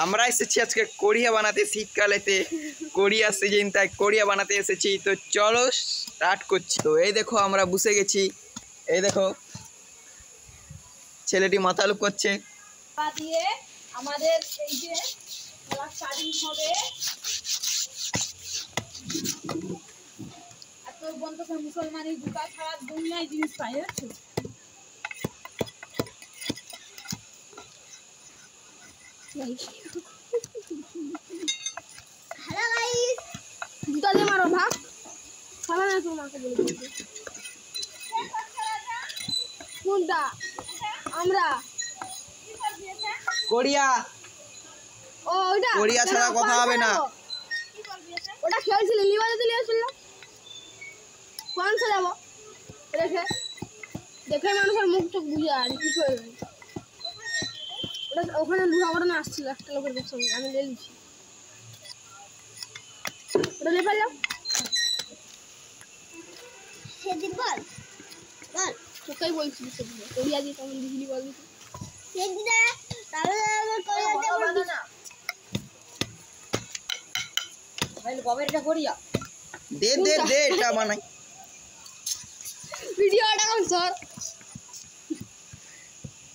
আমরা এসেছি আজকে কোরিয়া বানাতে, শীতকালেতে কোরিয়া সিজন, তাই কোরিয়া বানাতে এসেছি। তো চলো স্টার্ট করছি। তো এই দেখো আমরা বসে গেছি, এই দেখো ছেলেটি মাথা লুপ করছে। দিয়ে আমাদের এই যে স্টার্টিং হবে, এত বন্ধ মুসলমানের দুটা ছাড়া দুনিয়ায় জিনিস পাই যাচ্ছে। হ্যালো গাইস, জুতা দিয়ে মারো ভাগ, সারা না তোমাকে বলে দিতে কোনটা আমরা কোরিয়া, ও ওটা কোরিয়া ছাড়া কথা হবে না। ওটা খেলছিল লিবারে দিলে ছিল কোন সে যাব দেখে দেখে মানুষের মুখ চোখ বুঝে আর কি করবে। ওটা ওখানে লুহা ঘটনা আসছিল একটা লোকের সঙ্গে, আমি লেলিছি ওটা লে ফেললাম। সেদিন বল বল তোকেই বলছিলি সেদিন কোরিয়া দিয়ে কেমন দিলি বল দিতে সেদিন তাহলে কোরিয়া দিয়ে বল না ভাই বাবা এটা কোরিয়া দে দে দে এটা বানাই ভিডিওটা কোন স্যার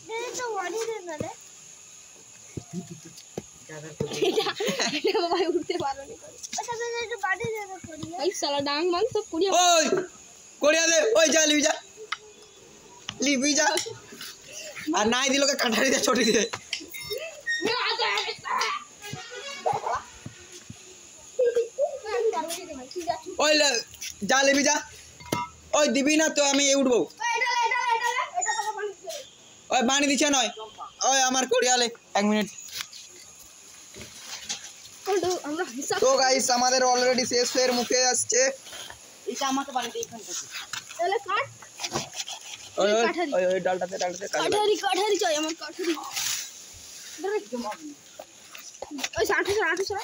দে তো ওয়ানি দে না রে এটা বাবা উঠতে পারো না আচ্ছা দে একটু বাড়ি দে না কোরিয়া এই সালা ডাং মান তো কোরিয়া ওই কোরিয়া দে, ওই যা লিবি যা আর নাই দিলকে কাঠারি দে ছোটি দে। ওই যা লিবি যা, ওই দিবি না তো আমি উঠবো। ওই বানি দিছে নয়, ওই আমার কোরিয়ালে 1 মিনিট। তো গাইস আমাদের অলরেডি শেষের মুখে আসছে। এটা আমাকে বানিয়ে দে এখান থেকে তাহলে কাট ওই ওই ওই ডালটাতে কাঠারি চাই আমার কাঠারি ধরে কি মার ওই 800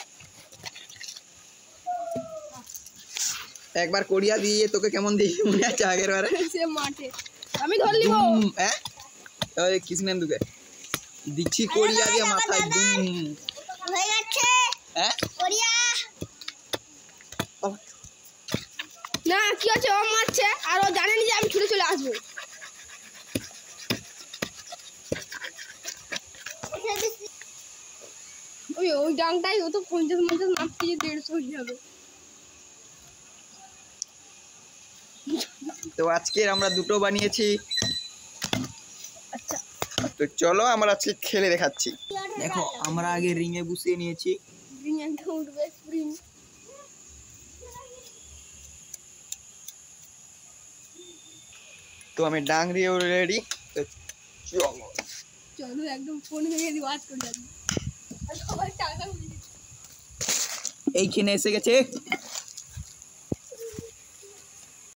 একবার কোরিয়া দিয়ে তোকে কেমন দিই মনে আছে আগের বারে সে মাঠে আমি ধর লিবো। হ্যাঁ ওই কৃষ্ণেন দুকে দিচ্ছি কোরিয়া দিয়ে মাথায় দুম হয়ে গেছে। হ্যাঁ কোরিয়া না কি আছে, ও মারছে আর ও জানেনি যে আমি ছুটে চলে আসবো। ওই ওই ডাংটাই ও তো 50 মারতে 150 হয়ে যাবে। তো আজকে আমরা দুটো বানিয়েছি। আচ্ছা তো চলো আমরা আজকে খেলে দেখাচ্ছি। দেখো আমরা আগে রিংয়ে বসিয়ে নিয়েছি। রিং একটা উঠবে রিং। তো আমি ডাং দিয়ে রেডি। তো চলো চলো একদম ফোন ভেঙে দিই ওয়াচ করে যাবি আর সবাই টাকা উড়িয়ে এইখানে এসে গেছে